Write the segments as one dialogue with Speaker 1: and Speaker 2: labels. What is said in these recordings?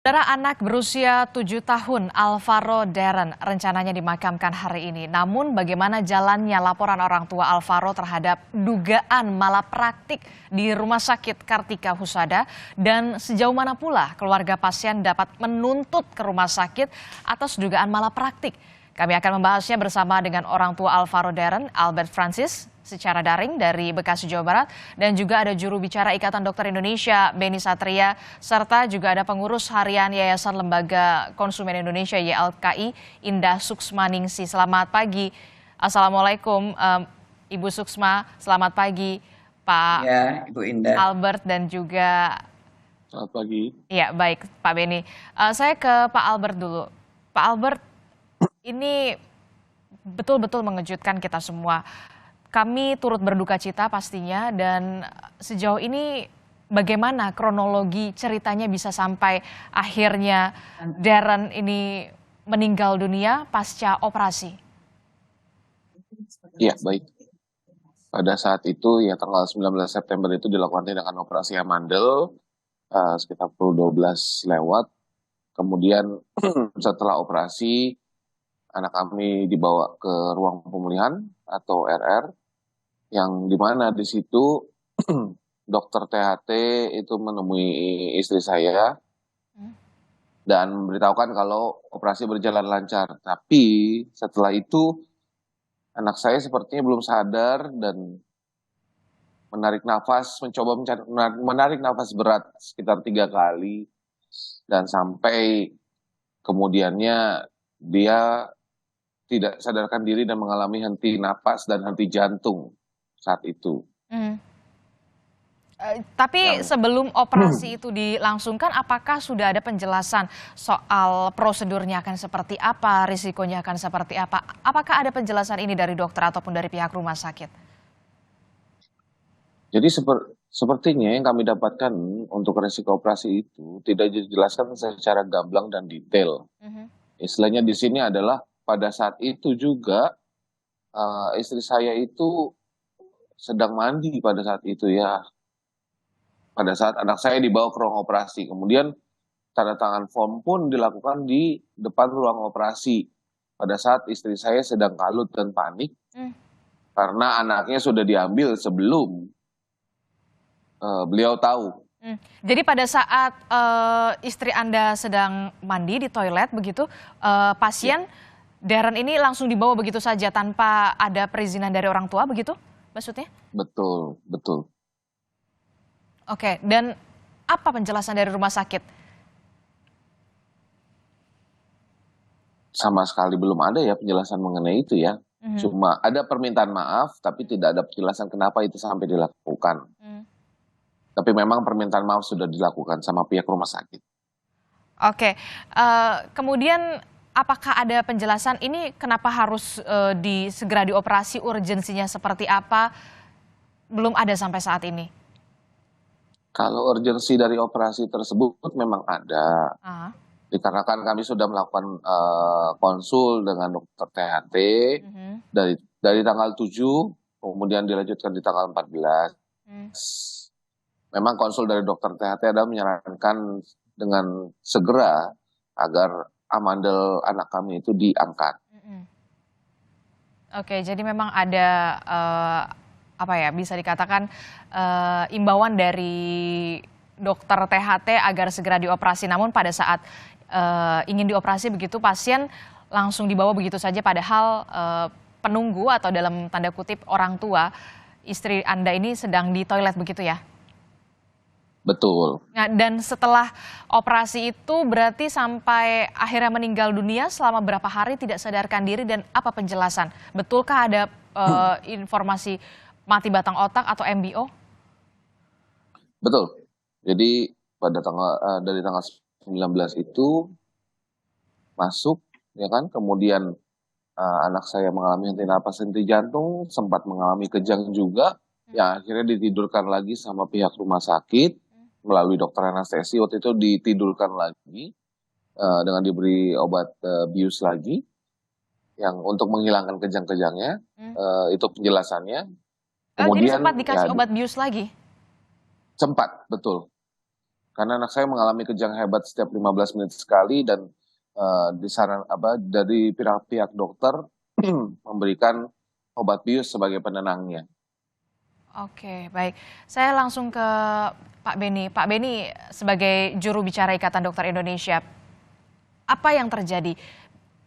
Speaker 1: Saudara anak berusia 7 tahun, Alvaro Darren, rencananya dimakamkan hari ini. Namun bagaimana jalannya laporan orang tua Alvaro terhadap dugaan malapraktik di Rumah Sakit Kartika Husada dan sejauh mana pula keluarga pasien dapat menuntut ke rumah sakit atas dugaan malapraktik. Kami akan membahasnya bersama dengan orang tua Alvaro Darren, Albert Francis, secara daring dari Bekasi, Jawa Barat, dan juga ada juru bicara Ikatan Dokter Indonesia, Beni Satria, serta juga ada pengurus harian Yayasan Lembaga Konsumen Indonesia YLKI, Indah Suksmaningsi. Selamat pagi. Assalamualaikum, Ibu Suksma. Selamat pagi, Pak
Speaker 2: Ya, Ibu Indah.
Speaker 1: Albert dan juga.
Speaker 3: Selamat pagi.
Speaker 1: Ya, baik, Pak Beni. Saya ke Pak Albert dulu. Pak Albert, ini betul-betul mengejutkan kita semua. Kami turut berduka cita pastinya, dan sejauh ini bagaimana kronologi ceritanya bisa sampai akhirnya Darren ini meninggal dunia pasca operasi?
Speaker 3: Ya, baik. Pada saat itu ya tanggal 19 September itu dilakukan tindakan operasi amandel sekitar pukul 12 lewat. Kemudian setelah operasi anak kami dibawa ke ruang pemulihan atau RR, yang dimana di situ dokter THT itu menemui istri saya dan memberitahukan kalau operasi berjalan lancar. Tapi setelah itu anak saya sepertinya belum sadar dan menarik nafas berat sekitar 3 kali, dan sampai kemudiannya dia tidak sadarkan diri dan mengalami henti napas dan henti jantung saat itu.
Speaker 1: Tapi sebelum operasi itu dilangsungkan, apakah sudah ada penjelasan soal prosedurnya akan seperti apa, risikonya akan seperti apa? Apakah ada penjelasan ini dari dokter ataupun dari pihak rumah sakit?
Speaker 3: Jadi sepertinya yang kami dapatkan untuk risiko operasi itu tidak dijelaskan secara gamblang dan detail. Istilahnya di sini adalah pada saat itu juga istri saya itu sedang mandi pada saat itu ya. Pada saat anak saya dibawa ke ruang operasi, kemudian tanda tangan form pun dilakukan di depan ruang operasi. Pada saat istri saya sedang kalut dan panik karena anaknya sudah diambil sebelum beliau tahu.
Speaker 1: Jadi pada saat istri Anda sedang mandi di toilet begitu, pasien Darren ini langsung dibawa begitu saja tanpa ada perizinan dari orang tua begitu maksudnya?
Speaker 3: Betul, betul.
Speaker 1: Oke, dan apa penjelasan dari rumah sakit?
Speaker 3: Sama sekali belum ada ya penjelasan mengenai itu ya. Cuma ada permintaan maaf, tapi tidak ada penjelasan kenapa itu sampai dilakukan. Tapi memang permintaan maaf sudah dilakukan sama pihak rumah sakit.
Speaker 1: Oke, kemudian apakah ada penjelasan ini kenapa harus segera dioperasi, urgensinya seperti apa? Belum ada sampai saat ini.
Speaker 3: Kalau urgensi dari operasi tersebut memang ada. Dikarenakan kami sudah melakukan konsul dengan dokter THT dari tanggal 7, kemudian dilanjutkan di tanggal 14. Memang konsul dari dokter THT adalah menyarankan dengan segera agar amandel anak kami itu diangkat.
Speaker 1: Oke, jadi memang ada bisa dikatakan imbauan dari dokter THT agar segera dioperasi. Namun pada saat ingin dioperasi begitu, pasien langsung dibawa begitu saja, padahal penunggu atau dalam tanda kutip orang tua istri Anda ini sedang di toilet begitu ya?
Speaker 3: Betul.
Speaker 1: Nah, dan setelah operasi itu berarti sampai akhirnya meninggal dunia selama berapa hari tidak sadarkan diri, dan apa penjelasan? Betulkah ada informasi mati batang otak atau MBO?
Speaker 3: Betul. Jadi pada dari tanggal 19 itu masuk, ya kan? Kemudian anak saya mengalami henti napas, henti jantung, sempat mengalami kejang juga, yang akhirnya ditidurkan lagi sama pihak rumah sakit melalui dokter anestesi. Waktu itu ditidurkan lagi dengan diberi obat bius lagi, yang untuk menghilangkan kejang-kejangnya. Itu penjelasannya.
Speaker 1: Jadi sempat dikasih obat bius lagi?
Speaker 3: Sempat, betul. karena anak saya mengalami kejang hebat setiap 15 menit sekali dan dari pihak dokter memberikan obat bius sebagai penenangnya.
Speaker 1: Oke, baik. Saya langsung ke Pak Beni. Pak Beni, sebagai juru bicara Ikatan Dokter Indonesia, apa yang terjadi?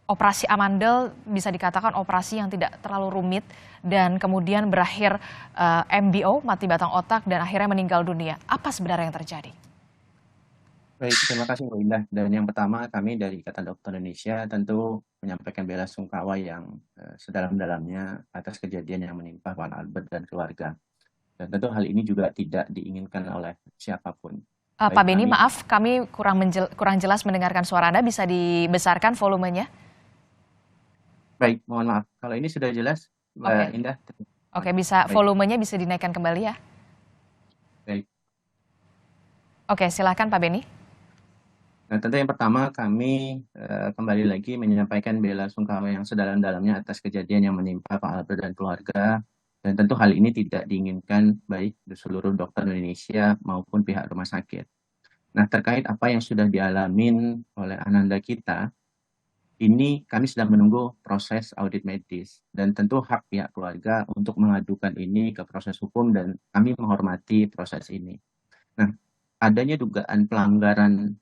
Speaker 1: Operasi amandel bisa dikatakan operasi yang tidak terlalu rumit dan kemudian berakhir MBO, mati batang otak, dan akhirnya meninggal dunia. Apa sebenarnya yang terjadi?
Speaker 2: Baik, terima kasih Bu Indah. Dan yang pertama, kami dari Ikatan Dokter Indonesia tentu menyampaikan bela sungkawa yang sedalam-dalamnya atas kejadian yang menimpa Pak Albert dan keluarga. Dan tentu hal ini juga tidak diinginkan oleh siapapun.
Speaker 1: Pak Beni, maaf, kami kurang jelas mendengarkan suara Anda. Bisa dibesarkan volumenya?
Speaker 2: Baik, mohon maaf. Kalau ini sudah jelas, Mbak Indah.
Speaker 1: Oke, volumenya bisa dinaikkan kembali ya.
Speaker 2: Baik.
Speaker 1: Oke, silakan Pak Beni.
Speaker 2: Nah, tentu yang pertama kami kembali lagi menyampaikan bela sungkawa yang sedalam-dalamnya atas kejadian yang menimpa Pak Albert dan keluarga. Dan tentu hal ini tidak diinginkan baik di seluruh dokter Indonesia maupun pihak rumah sakit. Nah, terkait apa yang sudah dialamin oleh ananda kita, ini kami sedang menunggu proses audit medis. Dan tentu hak pihak keluarga untuk mengadukan ini ke proses hukum dan kami menghormati proses ini. Nah, adanya dugaan pelanggaran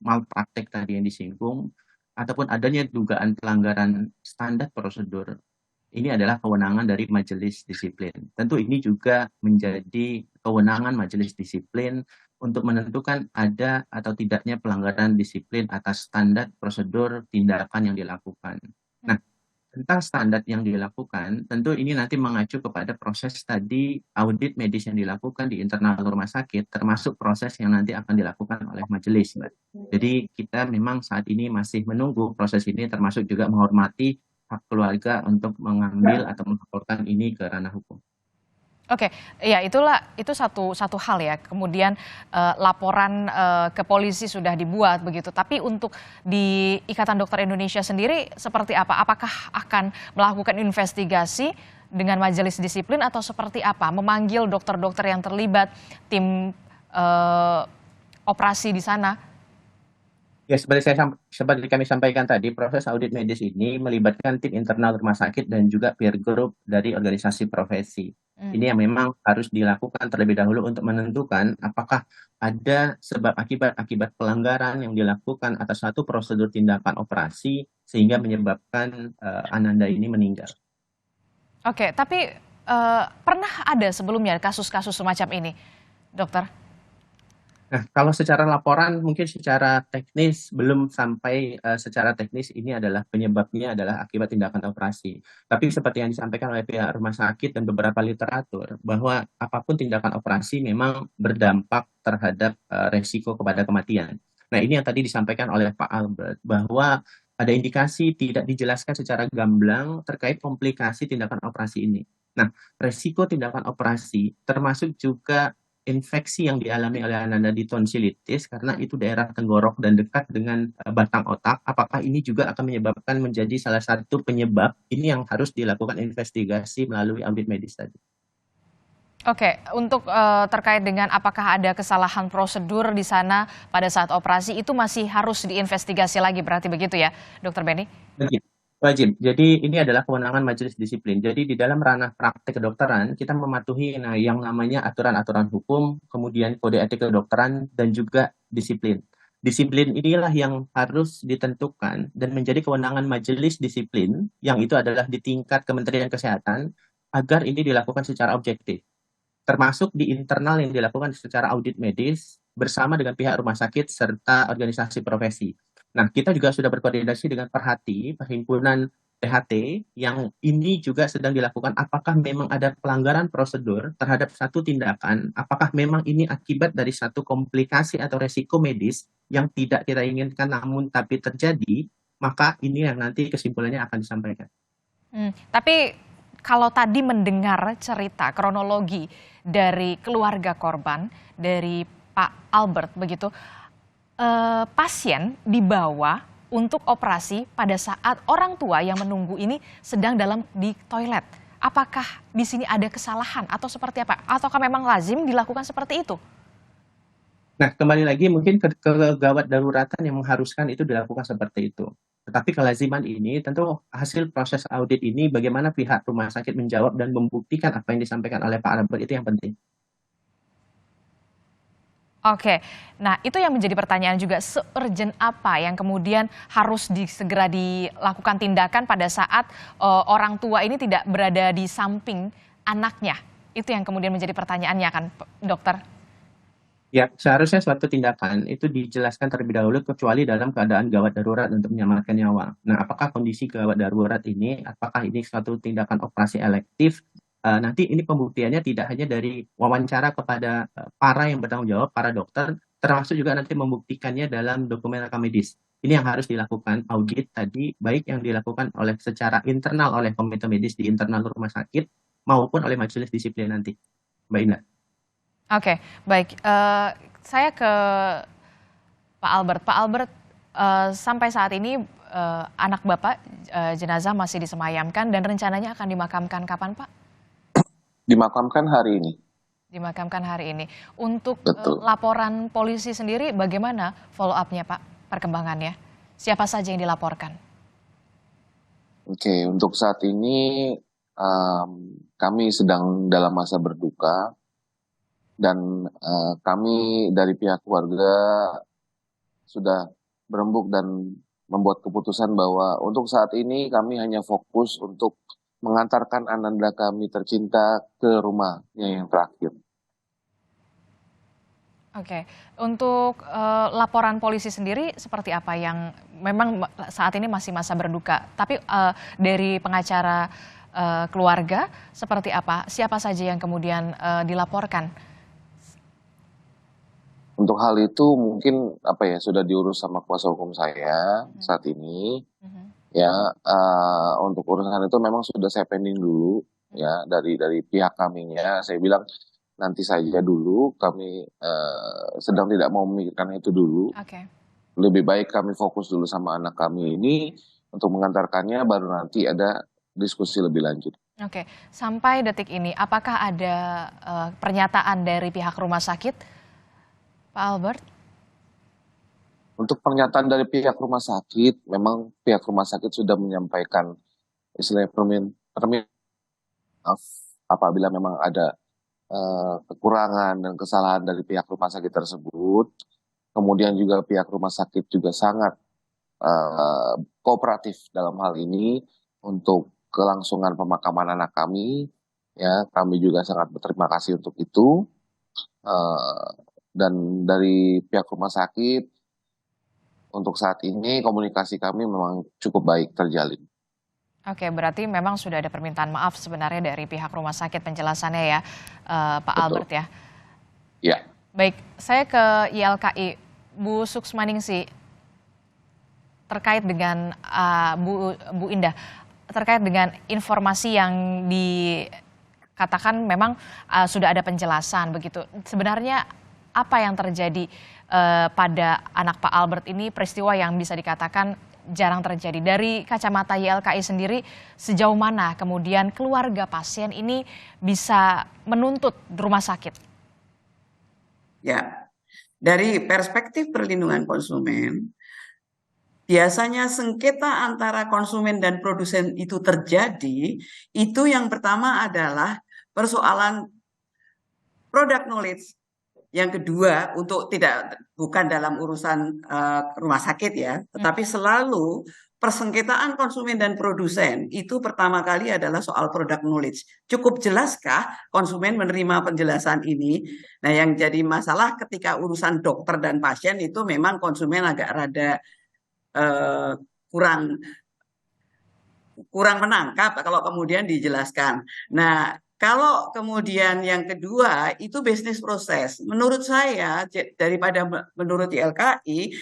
Speaker 2: malpraktek tadi yang disinggung, ataupun adanya dugaan pelanggaran standar prosedur, ini adalah kewenangan dari majelis disiplin. Tentu ini juga menjadi kewenangan majelis disiplin untuk menentukan ada atau tidaknya pelanggaran disiplin atas standar prosedur tindakan yang dilakukan. Nah, tentang standar yang dilakukan, tentu ini nanti mengacu kepada proses tadi audit medis yang dilakukan di internal rumah sakit, termasuk proses yang nanti akan dilakukan oleh majelis, Mbak. Jadi kita memang saat ini masih menunggu proses ini, termasuk juga menghormati hak keluarga untuk mengambil atau melaporkan ini ke ranah hukum.
Speaker 1: Oke, ya itu satu hal ya. Kemudian laporan ke polisi sudah dibuat begitu. Tapi untuk di Ikatan Dokter Indonesia sendiri seperti apa? Apakah akan melakukan investigasi dengan majelis disiplin atau seperti apa? Memanggil dokter-dokter yang terlibat, tim operasi di sana?
Speaker 2: Ya, seperti kami sampaikan tadi, proses audit medis ini melibatkan tim internal rumah sakit dan juga peer group dari organisasi profesi. Ini yang memang harus dilakukan terlebih dahulu untuk menentukan apakah ada sebab akibat pelanggaran yang dilakukan atas satu prosedur tindakan operasi sehingga menyebabkan ananda ini meninggal.
Speaker 1: Oke, tapi pernah ada sebelumnya kasus-kasus semacam ini, dokter?
Speaker 2: Nah, kalau secara laporan mungkin secara teknis belum sampai secara teknis ini adalah penyebabnya adalah akibat tindakan operasi. Tapi seperti yang disampaikan oleh pihak rumah sakit dan beberapa literatur bahwa apapun tindakan operasi memang berdampak terhadap resiko kepada kematian. Nah, ini yang tadi disampaikan oleh Pak Albert bahwa ada indikasi tidak dijelaskan secara gamblang terkait komplikasi tindakan operasi ini. Nah, resiko tindakan operasi termasuk juga infeksi yang dialami oleh ananda di tonsilitis karena itu daerah tenggorok dan dekat dengan batang otak, apakah ini juga akan menyebabkan menjadi salah satu penyebab ini yang harus dilakukan investigasi melalui audit medis tadi.
Speaker 1: Oke, untuk terkait dengan apakah ada kesalahan prosedur di sana pada saat operasi itu masih harus diinvestigasi lagi berarti begitu ya, Dokter Beni?
Speaker 2: Wajib. Jadi ini adalah kewenangan majelis disiplin. Jadi di dalam ranah praktik kedokteran kita mematuhi yang namanya aturan-aturan hukum, kemudian kode etik kedokteran dan juga disiplin. Disiplin inilah yang harus ditentukan dan menjadi kewenangan majelis disiplin yang itu adalah di tingkat Kementerian Kesehatan agar ini dilakukan secara objektif. Termasuk di internal yang dilakukan secara audit medis bersama dengan pihak rumah sakit serta organisasi profesi. Nah, kita juga sudah berkoordinasi dengan Perhimpunan THT yang ini juga sedang dilakukan apakah memang ada pelanggaran prosedur terhadap satu tindakan, apakah memang ini akibat dari satu komplikasi atau resiko medis yang tidak kita inginkan namun tapi terjadi, maka ini yang nanti kesimpulannya akan disampaikan.
Speaker 1: Tapi kalau tadi mendengar cerita kronologi dari keluarga korban, dari Pak Albert begitu, pasien dibawa untuk operasi pada saat orang tua yang menunggu ini sedang di toilet. Apakah di sini ada kesalahan atau seperti apa? Ataukah memang lazim dilakukan seperti itu?
Speaker 2: Nah, kembali lagi mungkin ke gawat daruratan yang mengharuskan itu dilakukan seperti itu. Tetapi kelaziman ini tentu hasil proses audit ini bagaimana pihak rumah sakit menjawab dan membuktikan apa yang disampaikan oleh Pak Albert itu yang penting.
Speaker 1: Oke, nah itu yang menjadi pertanyaan juga, se-urgent apa yang kemudian harus segera dilakukan tindakan pada saat orang tua ini tidak berada di samping anaknya? Itu yang kemudian menjadi pertanyaannya kan, dokter?
Speaker 2: Ya, seharusnya suatu tindakan itu dijelaskan terlebih dahulu kecuali dalam keadaan gawat darurat untuk menyelamatkan nyawa. Nah, apakah kondisi gawat darurat ini, apakah ini suatu tindakan operasi elektif? Nanti ini pembuktiannya tidak hanya dari wawancara kepada para yang bertanggung jawab, para dokter, termasuk juga nanti membuktikannya dalam dokumen rekam medis. Ini yang harus dilakukan audit tadi, baik yang dilakukan oleh secara internal oleh komite medis di internal rumah sakit, maupun oleh majelis disiplin nanti, Mbak Indah.
Speaker 1: Oke, baik. Saya ke Pak Albert. Pak Albert, sampai saat ini anak Bapak jenazah masih disemayamkan dan rencananya akan dimakamkan kapan, Pak?
Speaker 3: Dimakamkan hari ini.
Speaker 1: Dimakamkan hari ini. Untuk
Speaker 3: Betul.
Speaker 1: laporan polisi sendiri bagaimana follow up-nya, Pak? Perkembangannya. Siapa saja yang dilaporkan?
Speaker 3: Oke, untuk saat ini kami sedang dalam masa berduka dan kami dari pihak keluarga sudah berembuk dan membuat keputusan bahwa untuk saat ini kami hanya fokus untuk mengantarkan ananda kami tercinta ke rumahnya yang terakhir.
Speaker 1: Oke, untuk laporan polisi sendiri seperti apa yang memang saat ini masih masa berduka, tapi dari pengacara keluarga seperti apa? Siapa saja yang kemudian dilaporkan?
Speaker 3: Untuk hal itu mungkin sudah diurus sama kuasa hukum saya saat ini. Ya, untuk urusan itu memang sudah saya pending dulu ya dari pihak kaminya. Saya bilang nanti saja dulu, kami sedang tidak mau memikirkan itu dulu.
Speaker 1: Oke.
Speaker 3: Lebih baik kami fokus dulu sama anak kami ini untuk mengantarkannya, baru nanti ada diskusi lebih lanjut.
Speaker 1: Oke, sampai detik ini apakah ada pernyataan dari pihak rumah sakit, Pak Albert?
Speaker 3: Untuk pernyataan dari pihak rumah sakit, memang pihak rumah sakit sudah menyampaikan istilahnya maaf apabila memang ada kekurangan dan kesalahan dari pihak rumah sakit tersebut. Kemudian juga pihak rumah sakit juga sangat kooperatif dalam hal ini untuk kelangsungan pemakaman anak kami. Ya, kami juga sangat berterima kasih untuk itu. Dan dari pihak rumah sakit, untuk saat ini komunikasi kami memang cukup baik terjalin.
Speaker 1: Oke, berarti memang sudah ada permintaan maaf sebenarnya dari pihak rumah sakit penjelasannya ya, Pak
Speaker 3: Betul.
Speaker 1: Albert ya.
Speaker 3: Ya.
Speaker 1: Baik, saya ke YLKI, Bu Suksmaningsi, terkait dengan Bu Indah, terkait dengan informasi yang dikatakan memang sudah ada penjelasan begitu. Sebenarnya apa yang terjadi pada anak Pak Albert ini, peristiwa yang bisa dikatakan jarang terjadi. Dari kacamata YLKI sendiri, sejauh mana kemudian keluarga pasien ini bisa menuntut rumah sakit?
Speaker 4: Ya, dari perspektif perlindungan konsumen, biasanya sengketa antara konsumen dan produsen itu terjadi, itu yang pertama adalah persoalan product knowledge. Yang kedua, bukan dalam urusan rumah sakit ya, tetapi selalu persengketaan konsumen dan produsen itu pertama kali adalah soal product knowledge. Cukup jelaskah konsumen menerima penjelasan ini? Nah, yang jadi masalah ketika urusan dokter dan pasien itu memang konsumen agak rada kurang menangkap kalau kemudian dijelaskan. Nah, kalau kemudian yang kedua itu bisnis proses. Menurut saya, daripada menurut YLKI,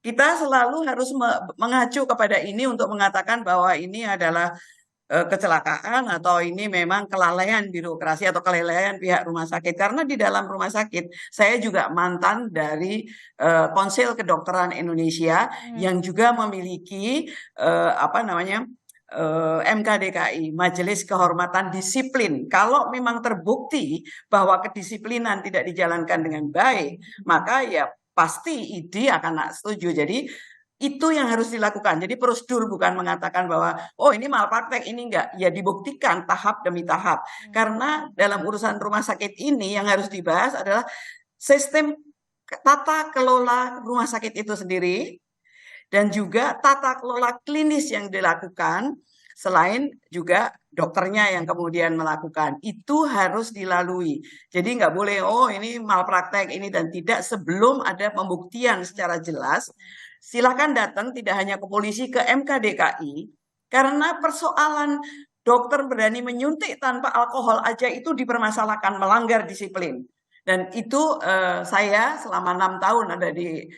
Speaker 4: kita selalu harus mengacu kepada ini untuk mengatakan bahwa ini adalah kecelakaan atau ini memang kelalaian birokrasi atau kelalaian pihak rumah sakit. Karena di dalam rumah sakit, saya juga mantan dari Konsil Kedokteran Indonesia yang juga memiliki MKDKI, Majelis Kehormatan Disiplin. Kalau memang terbukti bahwa kedisiplinan tidak dijalankan dengan baik, maka ya pasti ID akan setuju. Jadi itu yang harus dilakukan. Jadi prosedur bukan mengatakan bahwa oh ini malpraktek, ini enggak. Ya dibuktikan tahap demi tahap. Karena dalam urusan rumah sakit ini yang harus dibahas adalah sistem tata kelola rumah sakit itu sendiri dan juga tata kelola klinis yang dilakukan, selain juga dokternya yang kemudian melakukan. Itu harus dilalui. Jadi nggak boleh, oh ini malpraktek, ini dan tidak, sebelum ada pembuktian secara jelas. Silahkan datang tidak hanya ke polisi, ke MKDKI, karena persoalan dokter berani menyuntik tanpa alkohol aja itu dipermasalahkan, melanggar disiplin. Dan itu saya selama 6 tahun ada di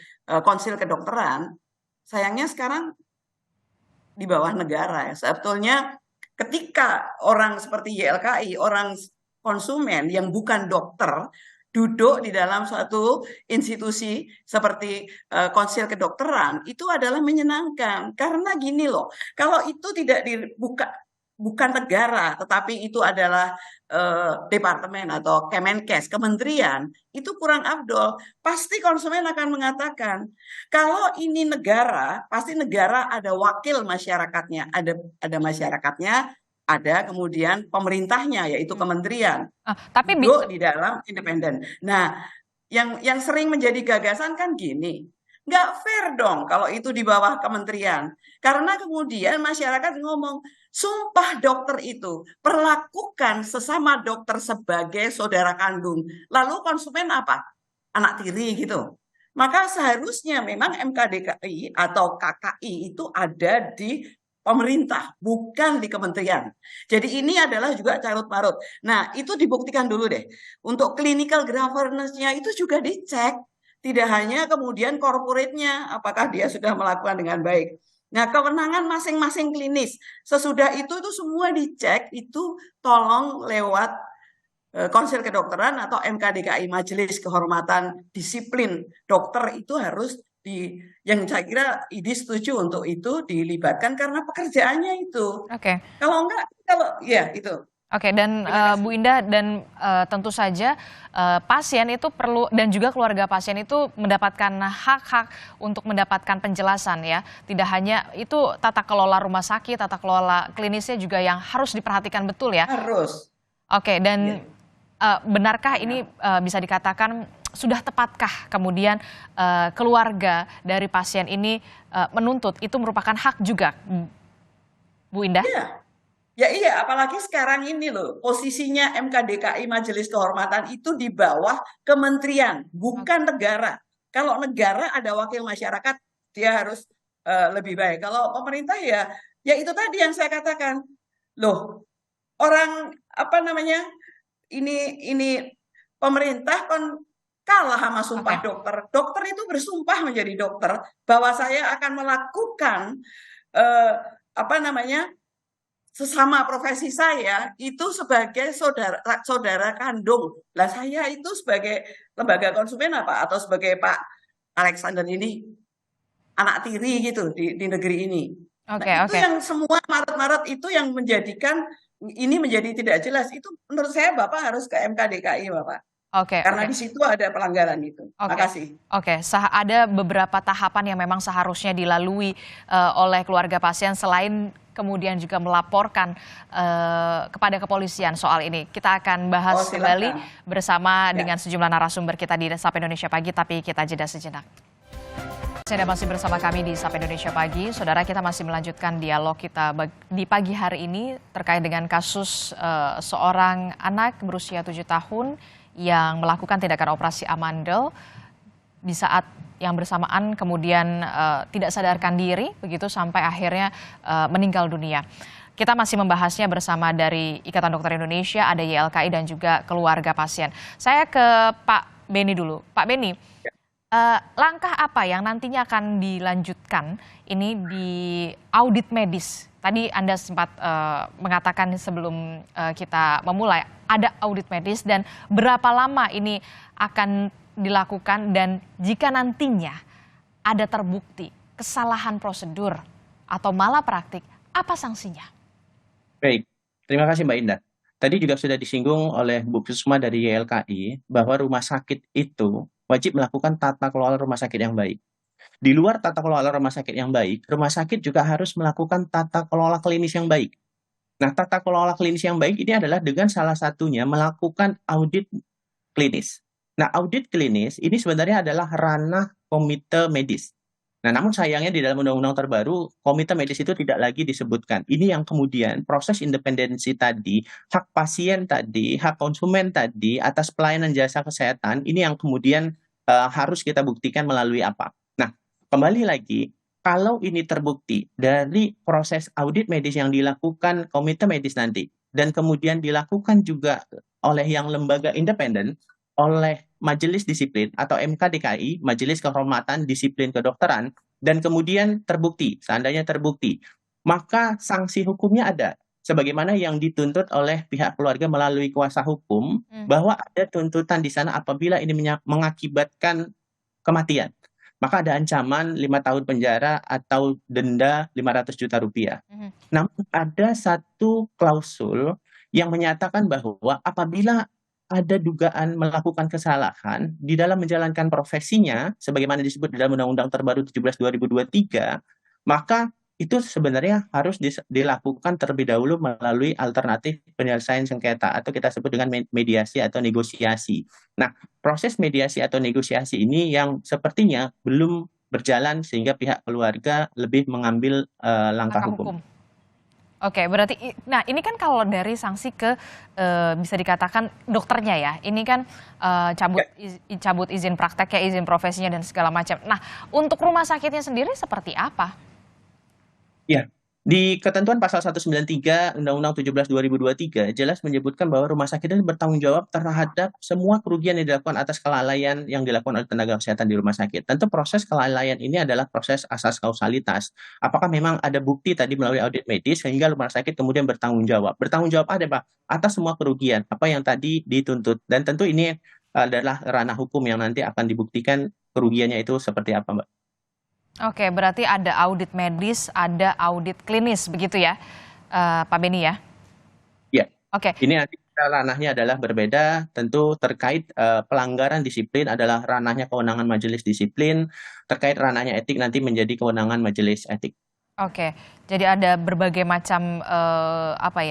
Speaker 4: konsil kedokteran, sayangnya sekarang di bawah negara ya. Sebetulnya ketika orang seperti YLKI, orang konsumen yang bukan dokter, duduk di dalam suatu institusi seperti konsil kedokteran, itu adalah menyenangkan. Karena gini loh, kalau itu tidak dibuka, bukan negara, tetapi itu adalah departemen atau Kemenkes, kementerian, itu kurang afdol. Pasti konsumen akan mengatakan, kalau ini negara, pasti negara ada wakil masyarakatnya, ada masyarakatnya, ada kemudian pemerintahnya, yaitu kementerian,
Speaker 1: Tapi
Speaker 4: duduk di dalam independen. Nah, yang sering menjadi gagasan kan gini, nggak fair dong kalau itu di bawah kementerian. Karena kemudian masyarakat ngomong, sumpah dokter itu, perlakukan sesama dokter sebagai saudara kandung. Lalu konsumen apa? Anak tiri gitu. Maka seharusnya memang MKDKI atau KKI itu ada di pemerintah, bukan di kementerian. Jadi ini adalah juga carut-marut. Nah, itu dibuktikan dulu deh. Untuk clinical governance-nya itu juga dicek. Tidak hanya kemudian corporate-nya, apakah dia sudah melakukan dengan baik. Nah, kewenangan masing-masing klinis. Sesudah itu semua dicek, itu tolong lewat konsil kedokteran atau MKDKI, Majelis Kehormatan Disiplin Dokter, itu harus yang saya kira ID setuju untuk itu dilibatkan karena pekerjaannya itu.
Speaker 1: Oke.
Speaker 4: Kalau enggak, ya itu.
Speaker 1: Oke, dan Bu Indah, dan tentu saja pasien itu perlu, dan juga keluarga pasien itu mendapatkan hak-hak untuk mendapatkan penjelasan ya. Tidak hanya itu, tata kelola rumah sakit, tata kelola klinisnya juga yang harus diperhatikan betul ya.
Speaker 4: Harus.
Speaker 1: Oke, dan benarkah ini bisa dikatakan sudah tepatkah kemudian keluarga dari pasien ini menuntut itu merupakan hak juga, Bu Indah?
Speaker 4: Iya. Ya iya, apalagi sekarang ini loh, posisinya MKDKI, Majelis Kehormatan itu di bawah kementerian, bukan negara. Kalau negara ada wakil masyarakat, dia harus lebih baik. Kalau pemerintah ya itu tadi yang saya katakan. Loh, orang ini pemerintah kan kalah sama sumpah dokter. Dokter itu bersumpah menjadi dokter bahwa saya akan melakukan sesama profesi saya itu sebagai saudara kandung. Lah saya itu sebagai lembaga konsumen apa, atau sebagai Pak Alexander ini anak tiri gitu di negeri ini. Itu yang semua marut-marut itu yang menjadikan ini menjadi tidak jelas. Itu menurut saya Bapak harus ke MKDKI, Bapak. Karena di situ ada pelanggaran itu. Makasih.
Speaker 1: Ada beberapa tahapan yang memang seharusnya dilalui oleh keluarga pasien selain kemudian juga melaporkan kepada kepolisian soal ini. Kita akan bahas kembali bersama dengan sejumlah narasumber kita di Sapa Indonesia Pagi, tapi kita jeda sejenak. Anda masih bersama kami di Sapa Indonesia Pagi. Saudara, kita masih melanjutkan dialog kita di pagi hari ini terkait dengan kasus seorang anak berusia 7 tahun yang melakukan tindakan operasi amandel di saat yang bersamaan kemudian tidak sadarkan diri begitu sampai akhirnya meninggal dunia. Kita masih membahasnya bersama dari Ikatan Dokter Indonesia, ada YLKI dan juga keluarga pasien. Saya ke Pak Beni dulu. Pak Beni, langkah apa yang nantinya akan dilanjutkan ini di audit medis? Tadi Anda sempat mengatakan sebelum kita memulai ada audit medis, dan berapa lama ini akan dilakukan, dan jika nantinya ada terbukti kesalahan prosedur atau malah praktik, apa sanksinya?
Speaker 2: Baik, terima kasih Mbak Indah. Tadi juga sudah disinggung oleh Bu Kusuma dari YLKI bahwa rumah sakit itu wajib melakukan tata kelola rumah sakit yang baik. Di luar tata kelola rumah sakit yang baik, rumah sakit juga harus melakukan tata kelola klinis yang baik. Nah, tata kelola klinis yang baik ini adalah dengan salah satunya melakukan audit klinis. Nah, audit klinis ini sebenarnya adalah ranah komite medis. Nah, namun sayangnya di dalam undang-undang terbaru, komite medis itu tidak lagi disebutkan. Ini yang kemudian proses independensi tadi, hak pasien tadi, hak konsumen tadi, atas pelayanan jasa kesehatan, ini yang kemudian harus kita buktikan melalui apa. Nah, kembali lagi, kalau ini terbukti dari proses audit medis yang dilakukan komite medis nanti, dan kemudian dilakukan juga oleh yang lembaga independen, oleh Majelis Disiplin atau MKDKI, Majelis Kehormatan Disiplin Kedokteran, dan kemudian terbukti, seandainya terbukti, maka sanksi hukumnya ada. Sebagaimana yang dituntut oleh pihak keluarga melalui kuasa hukum, bahwa ada tuntutan di sana apabila ini mengakibatkan kematian. Maka ada ancaman 5 tahun penjara atau denda 500 juta rupiah. Namun ada satu klausul yang menyatakan bahwa apabila ada dugaan melakukan kesalahan di dalam menjalankan profesinya, sebagaimana disebut dalam Undang-Undang Terbaru 17/2023, maka itu sebenarnya harus dilakukan terlebih dahulu melalui alternatif penyelesaian sengketa atau kita sebut dengan mediasi atau negosiasi. Nah, proses mediasi atau negosiasi ini yang sepertinya belum berjalan sehingga pihak keluarga lebih mengambil langkah hukum.
Speaker 1: Oke, berarti, nah ini kan kalau dari sanksi ke bisa dikatakan dokternya ya, ini kan cabut izin prakteknya, izin profesinya dan segala macam. Nah, untuk rumah sakitnya sendiri seperti apa? Ya, di ketentuan pasal 193 Undang-Undang 17/2023 jelas menyebutkan bahwa rumah sakit ini bertanggung jawab terhadap semua kerugian yang dilakukan atas kelalaian yang dilakukan oleh tenaga kesehatan di rumah sakit. Tentu proses kelalaian ini adalah proses asas kausalitas. Apakah memang ada bukti tadi melalui audit medis sehingga rumah sakit kemudian bertanggung jawab? Bertanggung jawab ada Pak atas semua kerugian apa yang tadi dituntut. Dan tentu ini adalah ranah hukum yang nanti akan dibuktikan kerugiannya itu seperti apa, Mbak. Oke, berarti ada audit medis, ada audit klinis, begitu ya, Pak Beni ya? Iya. Oke. Ini nanti ranahnya adalah berbeda, tentu terkait pelanggaran disiplin adalah ranahnya kewenangan majelis disiplin, terkait ranahnya etik nanti menjadi kewenangan majelis etik. Oke, jadi ada berbagai macam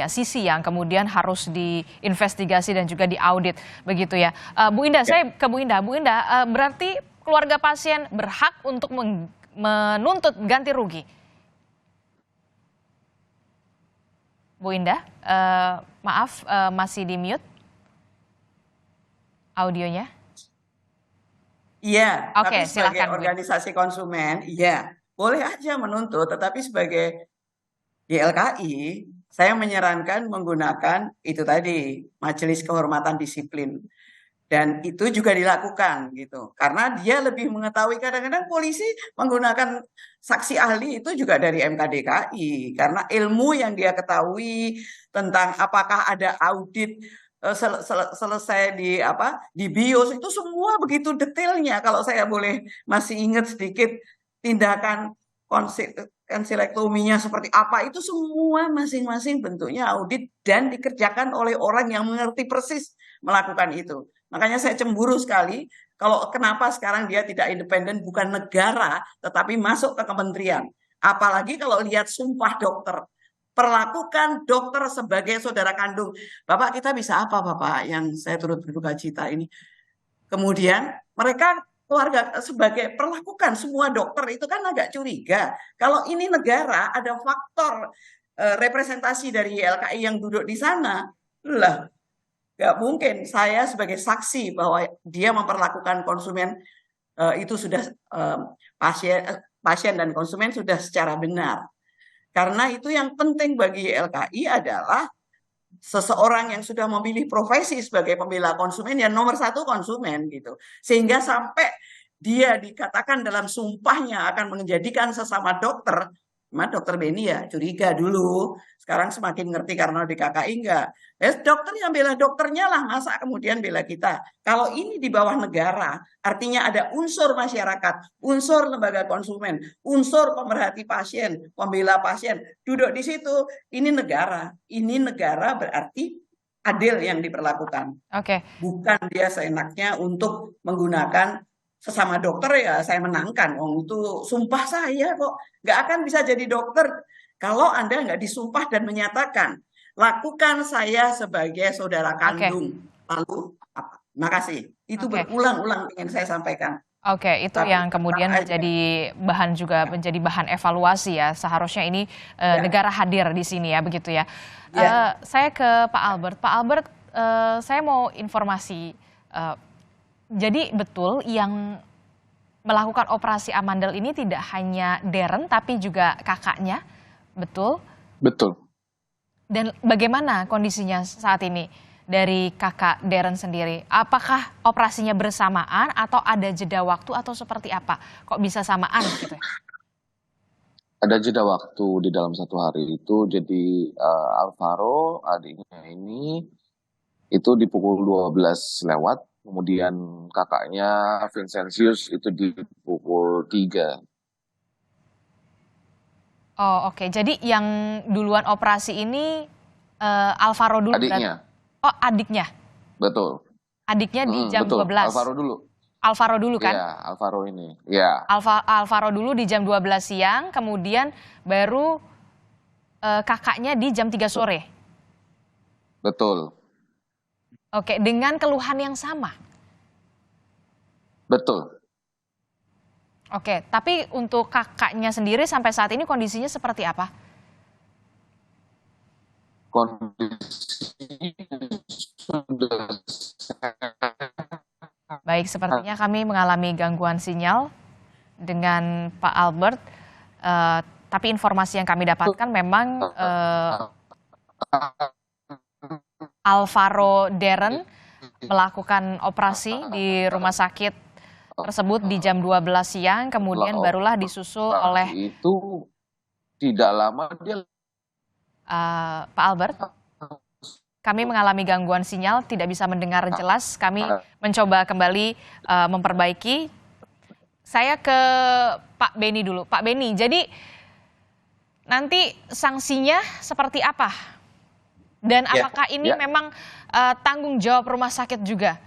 Speaker 1: sisi yang kemudian harus diinvestigasi dan juga diaudit, begitu ya. Bu Indah, saya ke Bu Indah. Bu Indah, berarti keluarga pasien berhak untuk menuntut ganti rugi. Bu Indah, maaf masih di mute audionya.
Speaker 4: Iya,
Speaker 1: Oke,
Speaker 4: tapi sebagai
Speaker 1: silakan,
Speaker 4: organisasi konsumen, iya boleh aja menuntut, tetapi sebagai YLKI, saya menyarankan menggunakan itu tadi, Majelis Kehormatan Disiplin. Dan itu juga dilakukan gitu. Karena dia lebih mengetahui, kadang-kadang polisi menggunakan saksi ahli itu juga dari MKDKI. Karena ilmu yang dia ketahui tentang apakah ada audit selesai di BIOS itu semua begitu detailnya. Kalau saya boleh masih ingat sedikit tindakan konsilektominya seperti apa, itu semua masing-masing bentuknya audit dan dikerjakan oleh orang yang mengerti persis melakukan itu. Makanya saya cemburu sekali kalau kenapa sekarang dia tidak independen, bukan negara, tetapi masuk ke kementerian. Apalagi kalau lihat sumpah dokter. Perlakukan dokter sebagai saudara kandung. Bapak, kita bisa apa Bapak yang saya turut berduka cita ini? Kemudian mereka keluarga sebagai perlakukan semua dokter itu kan agak curiga. Kalau ini negara, ada faktor representasi dari YLKI yang duduk di sana. Lah, nggak mungkin saya sebagai saksi bahwa dia memperlakukan konsumen itu sudah pasien dan konsumen sudah secara benar. Karena itu yang penting bagi YLKI adalah seseorang yang sudah memilih profesi sebagai pembela konsumen, yang nomor satu konsumen gitu. Sehingga sampai dia dikatakan dalam sumpahnya akan menjadikan sesama dokter, Cuma dokter Beni ya curiga dulu. Sekarang semakin ngerti karena di KKI enggak. Dokter yang bela dokternya lah, masa kemudian bela kita. Kalau ini di bawah negara, artinya ada unsur masyarakat, unsur lembaga konsumen, unsur pemerhati pasien, pembela pasien. Duduk di situ, ini negara. Ini negara berarti adil yang diperlakukan.
Speaker 1: Oke.
Speaker 4: Bukan dia seenaknya untuk menggunakan sesama dokter ya saya menangkan. Itu sumpah saya kok nggak akan bisa jadi dokter kalau Anda nggak disumpah dan menyatakan lakukan saya sebagai saudara kandung. Lalu apa? Makasih. Itu berulang-ulang ingin saya sampaikan.
Speaker 1: Oke, itu yang kemudian menjadi bahan juga menjadi bahan evaluasi ya. Seharusnya ini negara hadir di sini ya, begitu ya. Saya ke Pak Albert. Pak Albert, saya mau informasi. Jadi betul yang melakukan operasi amandel ini tidak hanya Darren tapi juga kakaknya, betul?
Speaker 3: Betul.
Speaker 1: Dan bagaimana kondisinya saat ini dari kakak Darren sendiri? Apakah operasinya bersamaan atau ada jeda waktu atau seperti apa? Kok bisa samaan gitu?
Speaker 3: Ada jeda waktu di dalam 1 hari itu. Jadi Alvaro adiknya ini itu di pukul 12 lewat. Kemudian kakaknya Vincentius itu di pukul 3.
Speaker 1: Oh oke, jadi yang duluan operasi ini Alvaro dulu?
Speaker 3: Adiknya.
Speaker 1: Oh adiknya?
Speaker 3: Betul.
Speaker 1: Adiknya di jam
Speaker 3: betul.
Speaker 1: 12?
Speaker 3: Alvaro dulu.
Speaker 1: Alvaro dulu kan?
Speaker 3: Iya, Alvaro ini. Iya.
Speaker 1: Alvaro dulu di jam 12 siang, kemudian baru kakaknya di jam 3 sore?
Speaker 3: Betul.
Speaker 1: Oke, dengan keluhan yang sama?
Speaker 3: Betul.
Speaker 1: Oke, tapi untuk kakaknya sendiri sampai saat ini kondisinya seperti apa?
Speaker 3: Kondisinya sudah
Speaker 1: Baik, sepertinya kami mengalami gangguan sinyal dengan Pak Albert. Tapi informasi yang kami dapatkan memang Alvaro Darren melakukan operasi di rumah sakit tersebut di jam 12 siang, kemudian barulah disusul oleh
Speaker 3: itu tidak lama dia.
Speaker 1: Pak Albert, kami mengalami gangguan sinyal, tidak bisa mendengar jelas. Kami mencoba kembali memperbaiki. Saya ke Pak Beni dulu. Pak Beni, jadi nanti sanksinya seperti apa? Dan apakah ini memang tanggung jawab rumah sakit juga?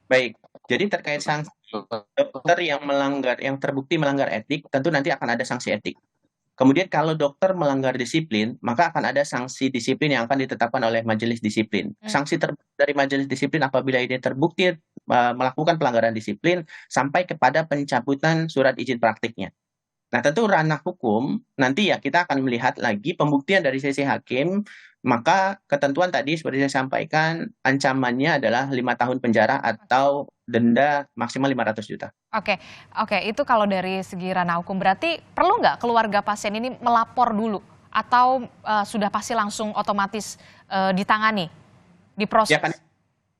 Speaker 2: Baik, jadi terkait sanksi dokter yang terbukti melanggar etik, tentu nanti akan ada sanksi etik. Kemudian kalau dokter melanggar disiplin, maka akan ada sanksi disiplin yang akan ditetapkan oleh majelis disiplin. Sanksi dari majelis disiplin apabila ini terbukti melakukan pelanggaran disiplin sampai kepada pencabutan surat izin praktiknya. Nah, tentu ranah hukum nanti ya kita akan melihat lagi pembuktian dari sisi hakim, maka ketentuan tadi seperti saya sampaikan ancamannya adalah 5 tahun penjara atau denda maksimal 500 juta.
Speaker 1: Oke, itu kalau dari segi ranah hukum berarti perlu nggak keluarga pasien ini melapor dulu atau sudah pasti langsung otomatis ditangani, diproses?
Speaker 2: Ya kan,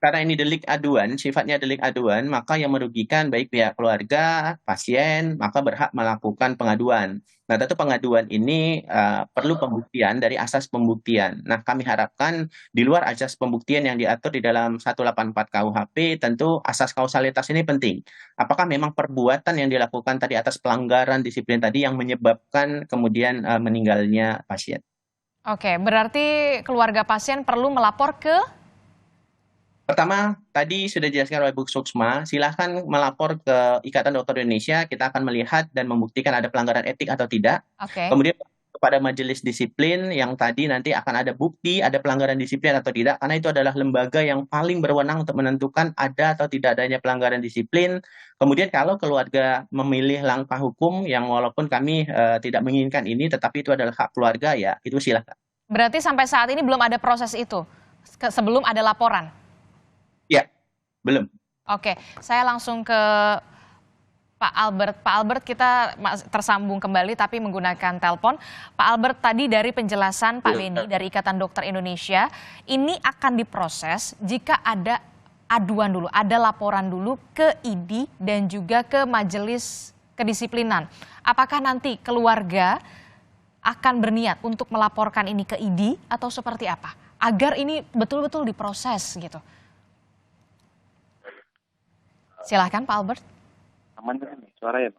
Speaker 2: karena ini delik aduan, sifatnya delik aduan, maka yang merugikan baik pihak keluarga, pasien, maka berhak melakukan pengaduan. Nah, tentu pengaduan ini perlu pembuktian dari asas pembuktian. Nah, kami harapkan di luar asas pembuktian yang diatur di dalam 184 KUHP, tentu asas kausalitas ini penting. Apakah memang perbuatan yang dilakukan tadi atas pelanggaran disiplin tadi yang menyebabkan kemudian meninggalnya pasien? Oke,
Speaker 1: berarti keluarga pasien perlu melapor ke?
Speaker 2: Pertama, tadi sudah dijelaskan oleh Bu Suksma, silahkan melapor ke Ikatan Dokter Indonesia, kita akan melihat dan membuktikan ada pelanggaran etik atau tidak. Kemudian kepada majelis disiplin yang tadi nanti akan ada bukti, ada pelanggaran disiplin atau tidak, karena itu adalah lembaga yang paling berwenang untuk menentukan ada atau tidak adanya pelanggaran disiplin. Kemudian kalau keluarga memilih langkah hukum yang walaupun kami tidak menginginkan ini, tetapi itu adalah hak keluarga, ya itu silahkan.
Speaker 1: Berarti sampai saat ini belum ada proses itu, sebelum ada laporan?
Speaker 2: Ya, belum.
Speaker 1: Oke, saya langsung ke Pak Albert. Pak Albert, kita tersambung kembali tapi menggunakan telepon. Pak Albert, tadi dari penjelasan Pak Beni dari Ikatan Dokter Indonesia, ini akan diproses jika ada aduan dulu, ada laporan dulu ke ID dan juga ke Majelis Kedisiplinan. Apakah nanti keluarga akan berniat untuk melaporkan ini ke ID atau seperti apa? Agar ini betul-betul diproses gitu. Silahkan Pak Albert.
Speaker 3: Aman kan suara ya?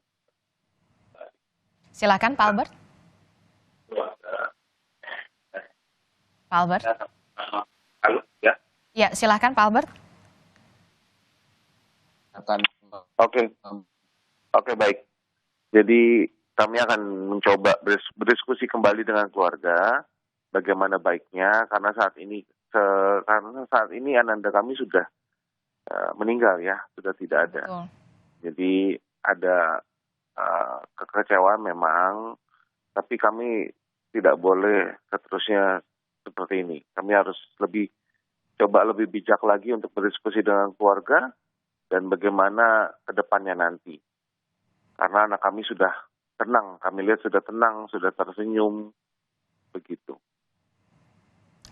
Speaker 1: Silahkan Pak Albert. Pak Albert.
Speaker 3: Halo, ya.
Speaker 1: Ya, silahkan Pak Albert.
Speaker 3: Oke, baik. Jadi kami akan mencoba berdiskusi kembali dengan keluarga bagaimana baiknya karena saat ini ananda kami sudah meninggal ya, sudah tidak ada.
Speaker 1: Betul.
Speaker 3: Jadi ada kekecewaan memang, tapi kami tidak boleh seterusnya seperti ini. Kami harus lebih bijak lagi untuk berdiskusi dengan keluarga dan bagaimana ke depannya nanti. Karena anak kami sudah tenang, kami lihat sudah tenang, sudah tersenyum, begitu.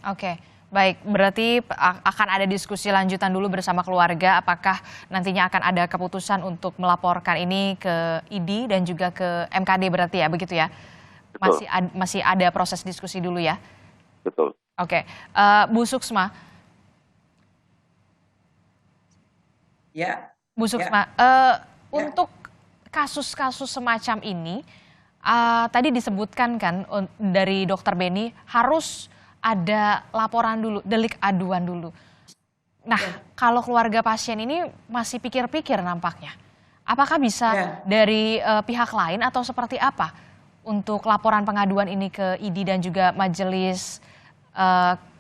Speaker 1: Oke, baik. Berarti akan ada diskusi lanjutan dulu bersama keluarga. Apakah nantinya akan ada keputusan untuk melaporkan ini ke ID dan juga ke MKD berarti ya, begitu ya?
Speaker 3: Betul.
Speaker 1: Masih ada proses diskusi dulu ya?
Speaker 3: Betul.
Speaker 1: Oke, Bu Suksma.
Speaker 4: Ya,
Speaker 1: Bu Suksma,
Speaker 4: ya.
Speaker 1: untuk kasus-kasus semacam ini, tadi disebutkan kan dari Dokter Beni harus ada laporan dulu, delik aduan dulu. Nah, kalau keluarga pasien ini masih pikir-pikir nampaknya. Apakah bisa dari pihak lain atau seperti apa untuk laporan pengaduan ini ke ID dan juga Majelis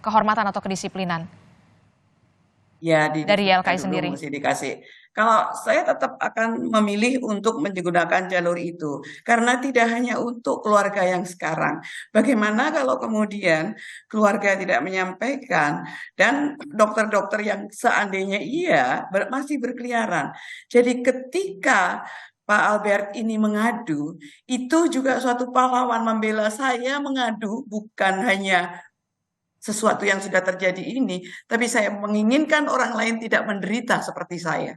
Speaker 1: Kehormatan atau Kedisiplinan?
Speaker 4: Ya,
Speaker 1: dari YLKI sendiri.
Speaker 4: Mesti dikasih. Kalau saya tetap akan memilih untuk menggunakan jalur itu, karena tidak hanya untuk keluarga yang sekarang. Bagaimana kalau kemudian keluarga tidak menyampaikan dan dokter-dokter yang seandainya masih berkeliaran. Jadi ketika Pak Albert ini mengadu, itu juga suatu pahlawan membela saya mengadu, bukan hanya sesuatu yang sudah terjadi ini, tapi saya menginginkan orang lain tidak menderita seperti saya.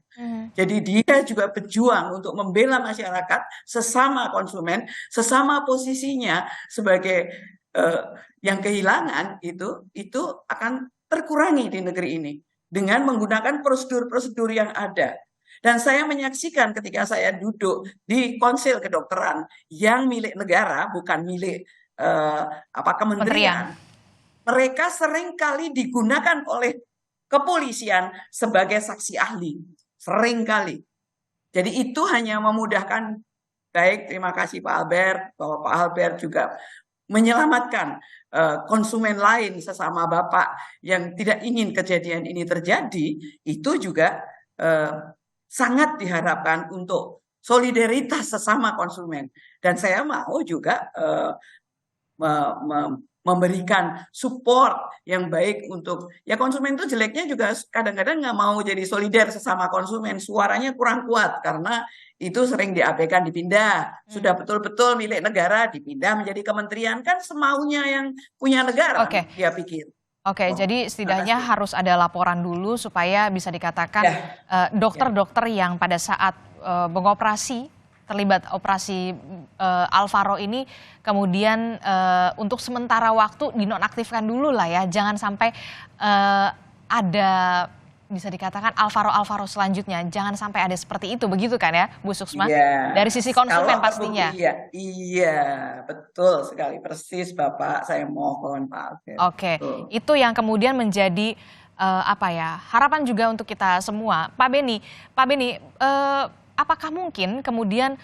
Speaker 4: Jadi dia juga berjuang untuk membela masyarakat, sesama konsumen, sesama posisinya sebagai yang kehilangan itu akan terkurangi di negeri ini dengan menggunakan prosedur-prosedur yang ada. Dan saya menyaksikan ketika saya duduk di konsil kedokteran yang milik negara, bukan milik kementerian. Mereka seringkali digunakan oleh kepolisian sebagai saksi ahli. Seringkali. Jadi itu hanya memudahkan. Baik, terima kasih Pak Albert. Bahwa Pak Albert juga menyelamatkan konsumen lain sesama Bapak yang tidak ingin kejadian ini terjadi. Itu juga sangat diharapkan untuk solidaritas sesama konsumen. Dan saya mau juga memberikan support yang baik untuk konsumen itu jeleknya juga kadang-kadang nggak mau jadi solidar sesama konsumen, suaranya kurang kuat karena itu sering diabaikan, dipindah, sudah betul-betul milik negara dipindah menjadi kementerian, kan semaunya yang punya negara. Dia pikir.
Speaker 1: Oke, jadi setidaknya harus ada laporan dulu supaya bisa dikatakan dokter-dokter yang pada saat mengoperasi terlibat operasi Alvaro ini kemudian untuk sementara waktu dinonaktifkan dulu lah ya, jangan sampai ada bisa dikatakan Alvaro selanjutnya, jangan sampai ada seperti itu, begitu kan ya Bu Suksma? Dari sisi konsumen pastinya.
Speaker 4: Iya, betul sekali, persis Bapak, saya mohon Pak Albert.
Speaker 1: Oke, itu yang kemudian menjadi harapan juga untuk kita semua. Pak Beni, apakah mungkin kemudian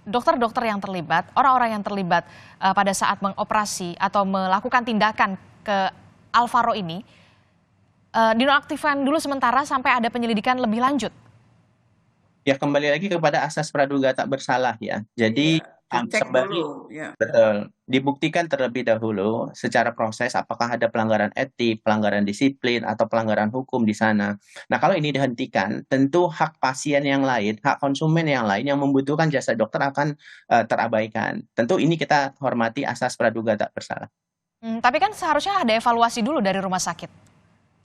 Speaker 1: dokter-dokter yang terlibat, orang-orang yang terlibat pada saat mengoperasi atau melakukan tindakan ke Alvaro ini dinonaktifkan dulu sementara sampai ada penyelidikan lebih lanjut? Ya,
Speaker 2: kembali lagi kepada asas praduga tak bersalah ya. Jadi betul, dibuktikan terlebih dahulu secara proses apakah ada pelanggaran etik, pelanggaran disiplin, atau pelanggaran hukum di sana. Nah, kalau ini dihentikan, tentu hak pasien yang lain, hak konsumen yang lain yang membutuhkan jasa dokter akan terabaikan. Tentu ini kita hormati asas praduga tak bersalah.
Speaker 1: Tapi kan seharusnya ada evaluasi dulu dari rumah sakit.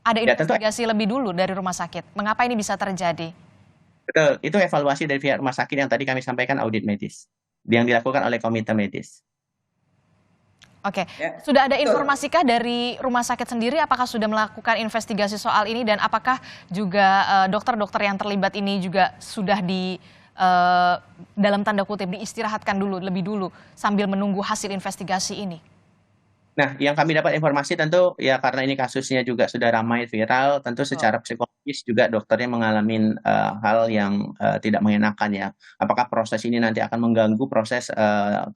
Speaker 1: Ada investigasi lebih dulu dari rumah sakit. Mengapa ini bisa terjadi?
Speaker 2: Betul, itu evaluasi dari pihak rumah sakit yang tadi kami sampaikan, audit medis yang dilakukan oleh komite medis.
Speaker 1: Oke,
Speaker 4: Ya,
Speaker 1: sudah ada
Speaker 4: betul.
Speaker 1: informasikah dari rumah sakit sendiri apakah sudah melakukan investigasi soal ini dan apakah juga dokter-dokter yang terlibat ini juga sudah dalam tanda kutip diistirahatkan dulu lebih dulu sambil menunggu hasil investigasi ini?
Speaker 2: Nah, yang kami dapat informasi tentu ya karena ini kasusnya juga sudah ramai viral, tentu
Speaker 1: Betul.
Speaker 2: secara psikologis juga dokternya mengalami hal yang tidak mengenakan ya. Apakah proses ini nanti akan mengganggu proses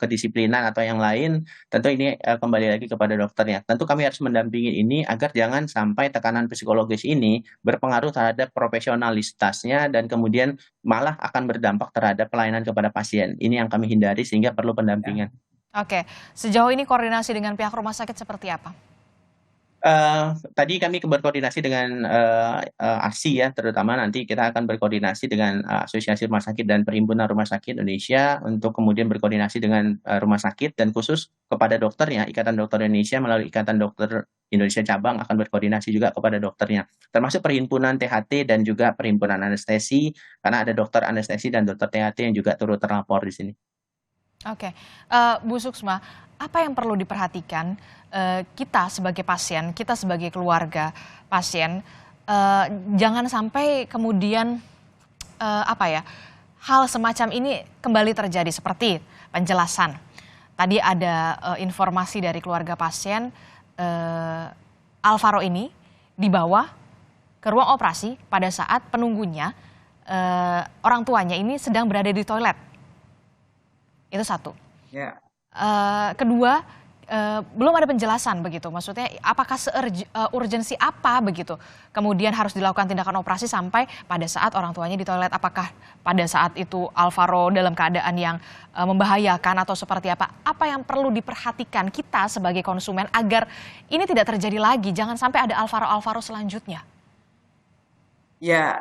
Speaker 2: kedisiplinan atau yang lain? Tentu ini kembali lagi kepada dokternya. Tentu kami harus mendampingi ini agar jangan sampai tekanan psikologis ini berpengaruh terhadap profesionalitasnya dan kemudian malah akan berdampak terhadap pelayanan kepada pasien. Ini yang kami hindari sehingga perlu pendampingan.
Speaker 1: Oke, sejauh ini koordinasi dengan pihak rumah sakit seperti apa?
Speaker 2: Tadi kami berkoordinasi dengan ASI ya, terutama nanti kita akan berkoordinasi dengan Asosiasi Rumah Sakit dan Perhimpunan Rumah Sakit Indonesia untuk kemudian berkoordinasi dengan rumah sakit dan khusus kepada dokternya, Ikatan Dokter Indonesia melalui Ikatan Dokter Indonesia Cabang akan berkoordinasi juga kepada dokternya, termasuk Perhimpunan THT dan juga Perhimpunan Anestesi, karena ada dokter anestesi dan dokter THT yang juga turut terlapor di sini.
Speaker 1: Oke, Bu Suksma, apa yang perlu diperhatikan kita sebagai pasien, kita sebagai keluarga pasien, jangan sampai kemudian hal semacam ini kembali terjadi seperti penjelasan. Tadi ada informasi dari keluarga pasien, Alvaro ini dibawa ke ruang operasi pada saat penunggunya orang tuanya ini sedang berada di toilet. Itu satu.
Speaker 4: Ya.
Speaker 1: Kedua, belum ada penjelasan begitu. Maksudnya apakah urgensi apa begitu. Kemudian harus dilakukan tindakan operasi sampai pada saat orang tuanya di toilet. Apakah pada saat itu Alvaro dalam keadaan yang membahayakan atau seperti apa. Apa yang perlu diperhatikan kita sebagai konsumen agar ini tidak terjadi lagi. Jangan sampai ada Alvaro selanjutnya.
Speaker 4: Ya,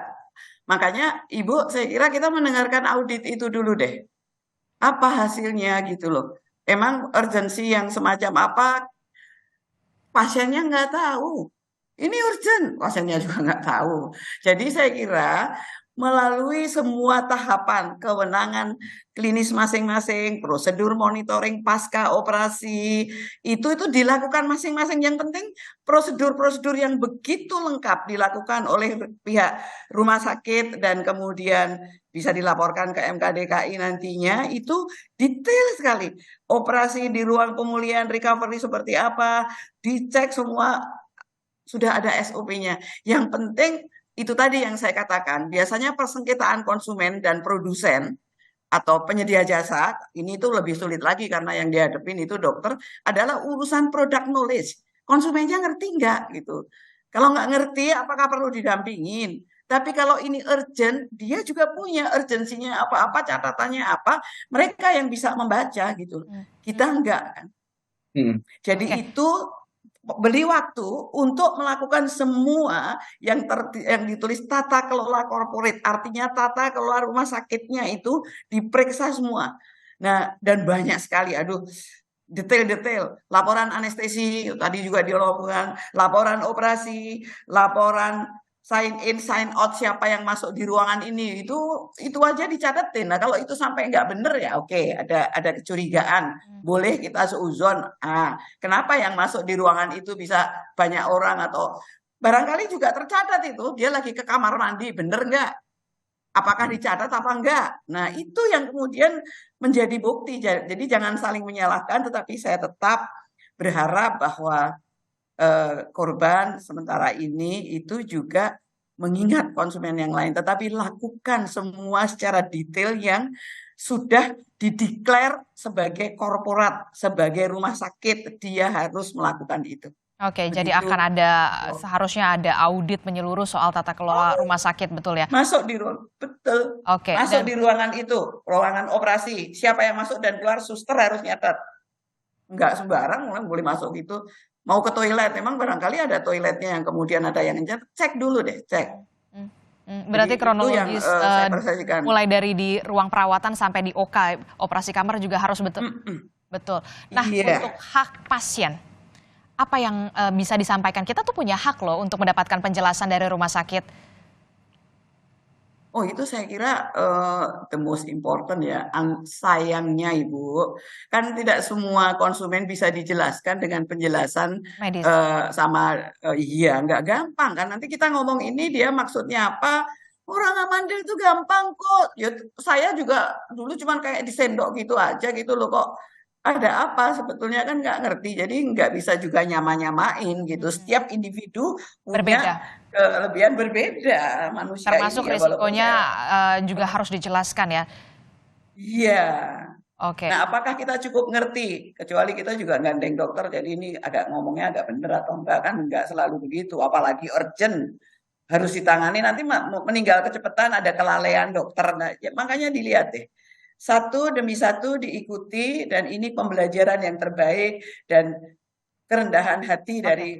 Speaker 4: makanya Ibu, saya kira kita mendengarkan audit itu dulu deh. Apa hasilnya gitu loh. Emang urgensi yang semacam apa, pasiennya nggak tahu. Ini urgent, pasiennya juga nggak tahu. Jadi saya kira melalui semua tahapan kewenangan klinis masing-masing, prosedur monitoring pasca operasi, itu dilakukan masing-masing. Yang penting prosedur-prosedur yang begitu lengkap dilakukan oleh pihak rumah sakit dan kemudian bisa dilaporkan ke MKDKI nantinya, itu detail sekali. Operasi di ruang pemulihan recovery seperti apa, dicek semua, sudah ada SOP-nya. Yang penting itu tadi yang saya katakan, biasanya persengketaan konsumen dan produsen atau penyedia jasa, ini tuh lebih sulit lagi karena yang dihadapin itu dokter, adalah urusan product knowledge. Konsumennya ngerti nggak gitu. Kalau nggak ngerti, apakah perlu didampingin? Tapi kalau ini urgent, dia juga punya urgensinya apa-apa, catatannya apa, mereka yang bisa membaca gitu. Kita enggak kan. Jadi itu beli waktu untuk melakukan semua yang ditulis tata kelola corporate, artinya tata kelola rumah sakitnya itu diperiksa semua. Nah, dan banyak sekali, detail-detail, laporan anestesi tadi juga dilakukan, laporan operasi, laporan sign in, sign out, siapa yang masuk di ruangan ini, itu aja dicatetin. Nah, kalau itu sampai nggak bener ya oke, ada kecurigaan, boleh kita seuzon. Kenapa yang masuk di ruangan itu bisa banyak orang, atau barangkali juga tercatat itu dia lagi ke kamar mandi, bener nggak? Apakah dicatat apa enggak? Nah, itu yang kemudian menjadi bukti. Jadi jangan saling menyalahkan, tetapi saya tetap berharap bahwa korban sementara ini itu juga mengingat konsumen yang lain, tetapi lakukan semua secara detail yang sudah dideklar sebagai korporat, sebagai rumah sakit, dia harus melakukan itu.
Speaker 1: Oke,
Speaker 4: Begitu.
Speaker 1: jadi akan seharusnya ada audit menyeluruh soal tata kelola rumah sakit, betul ya?
Speaker 4: Masuk di ruang, betul.
Speaker 1: Oke,
Speaker 4: masuk di ruangan itu, ruangan operasi, siapa yang masuk dan keluar, suster harus nyatat. Enggak sembarang boleh masuk itu. Mau ke toilet, memang barangkali ada toiletnya yang kemudian ada yang nyatat, cek dulu deh, cek.
Speaker 1: Berarti
Speaker 4: Jadi
Speaker 1: kronologis
Speaker 4: itu yang, saya persesikan.
Speaker 1: mulai dari di ruang perawatan sampai di OK, operasi kamar juga harus betul. Betul. Nah, untuk hak pasien, apa yang bisa disampaikan? Kita tuh punya hak loh untuk mendapatkan penjelasan dari rumah sakit.
Speaker 4: Oh, itu saya kira the most important ya. Sayangnya Ibu, kan tidak semua konsumen bisa dijelaskan dengan penjelasan
Speaker 1: Medis.
Speaker 4: sama iya, nggak gampang kan. Nanti kita ngomong ini dia maksudnya apa? Orang amandel itu gampang kok. Ya, saya juga dulu cuman kayak disendok gitu aja gitu loh kok. Ada apa sebetulnya kan nggak ngerti. Jadi nggak bisa juga nyamain gitu. Setiap individu punya
Speaker 1: Berbeda.
Speaker 4: kelebihan berbeda manusia
Speaker 1: Termasuk
Speaker 4: ini ya walaupun
Speaker 1: risikonya
Speaker 4: saya
Speaker 1: juga harus dijelaskan ya.
Speaker 4: iya.
Speaker 1: Oke.
Speaker 4: Nah, apakah kita cukup ngerti? Kecuali kita juga gandeng dokter, jadi ini agak ngomongnya agak bener atau enggak kan enggak selalu begitu. Apalagi urgent harus ditangani nanti meninggal kecepatan ada kelalaian dokter. Nah, ya, makanya dilihat deh. Satu demi satu diikuti dan ini pembelajaran yang terbaik dan kerendahan hati
Speaker 1: Oke.
Speaker 4: dari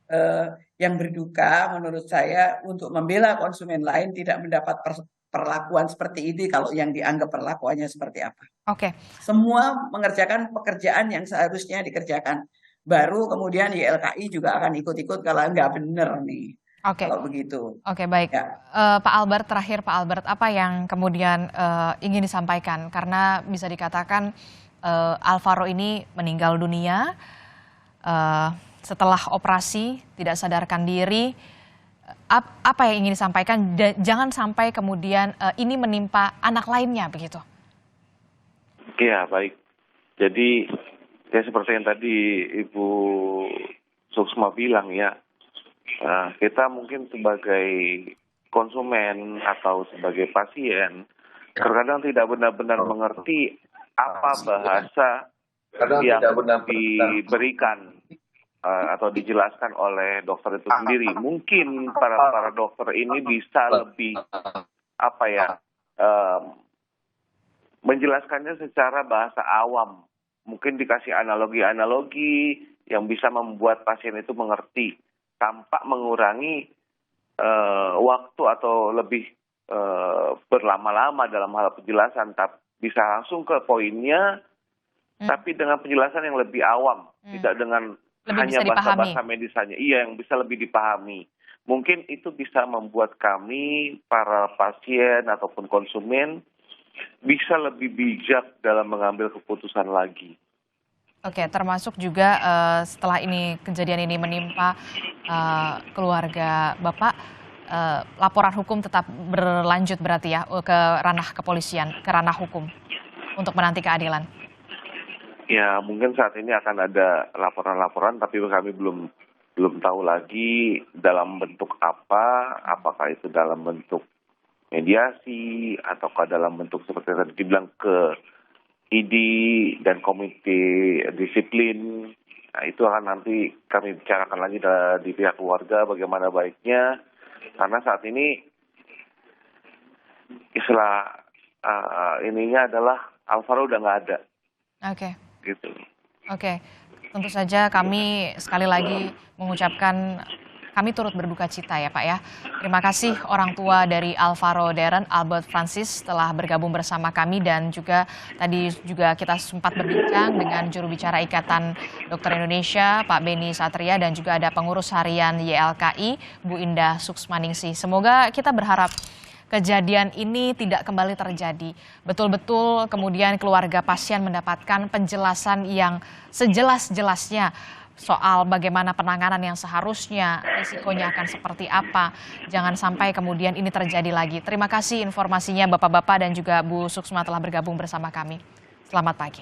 Speaker 4: eh, yang berduka menurut saya untuk membela konsumen lain tidak mendapat perlakuan seperti ini kalau yang dianggap perlakuannya seperti apa.
Speaker 1: Oke.
Speaker 4: Semua mengerjakan pekerjaan yang seharusnya dikerjakan. Baru kemudian YLKI juga akan ikut-ikut kalau nggak bener nih.
Speaker 1: Oke.
Speaker 4: Kalau begitu.
Speaker 1: Oke, baik.
Speaker 4: Ya.
Speaker 1: Pak Albert, terakhir Pak Albert, apa yang kemudian ingin disampaikan? Karena bisa dikatakan Alvaro ini meninggal dunia setelah operasi, tidak sadarkan diri. Apa yang ingin disampaikan? Jangan sampai kemudian ini menimpa anak lainnya, begitu.
Speaker 3: Iya, baik. Jadi, ya seperti yang tadi Ibu Suksma bilang ya, kita mungkin sebagai konsumen atau sebagai pasien, terkadang tidak benar-benar mengerti apa bahasa yang diberikan atau dijelaskan oleh dokter itu sendiri. Mungkin para dokter ini bisa lebih menjelaskannya secara bahasa awam. Mungkin dikasih analogi-analogi yang bisa membuat pasien itu mengerti tanpa mengurangi waktu atau lebih berlama-lama dalam hal penjelasan. Bisa langsung ke poinnya, tapi dengan penjelasan yang lebih awam, tidak dengan
Speaker 1: Lebih
Speaker 3: hanya
Speaker 1: bisa dipahami.
Speaker 3: bahasa medisannya. Iya, yang bisa lebih dipahami. Mungkin itu bisa membuat kami, para pasien ataupun konsumen, bisa lebih bijak dalam mengambil keputusan lagi.
Speaker 1: Oke, termasuk juga setelah kejadian ini menimpa keluarga Bapak, laporan hukum tetap berlanjut berarti ya ke ranah kepolisian, ke ranah hukum untuk menanti keadilan.
Speaker 3: Ya, mungkin saat ini akan ada laporan-laporan, tapi kami belum tahu lagi dalam bentuk apa, apakah itu dalam bentuk mediasi, ataukah dalam bentuk seperti tadi dibilang ke ID dan komite disiplin. Nah, itu akan nanti kami bicarakan lagi di pihak keluarga bagaimana baiknya, karena saat ini istilah ininya adalah Alvaro udah nggak ada.
Speaker 1: Oke.
Speaker 3: Gitu.
Speaker 1: Oke, tentu saja kami sekali lagi mengucapkan kami turut berduka cita ya Pak ya. Terima kasih orang tua dari Alvaro Darren, Albert Francis telah bergabung bersama kami dan juga tadi juga kita sempat berbincang dengan juru bicara Ikatan Dokter Indonesia Pak Beni Satria dan juga ada pengurus harian YLKI Bu Indah Suksmaningsih. Semoga kita berharap kejadian ini tidak kembali terjadi. Betul-betul kemudian keluarga pasien mendapatkan penjelasan yang sejelas-jelasnya soal bagaimana penanganan yang seharusnya, risikonya akan seperti apa. Jangan sampai kemudian ini terjadi lagi. Terima kasih informasinya Bapak-Bapak dan juga Bu Suksma telah bergabung bersama kami. Selamat pagi.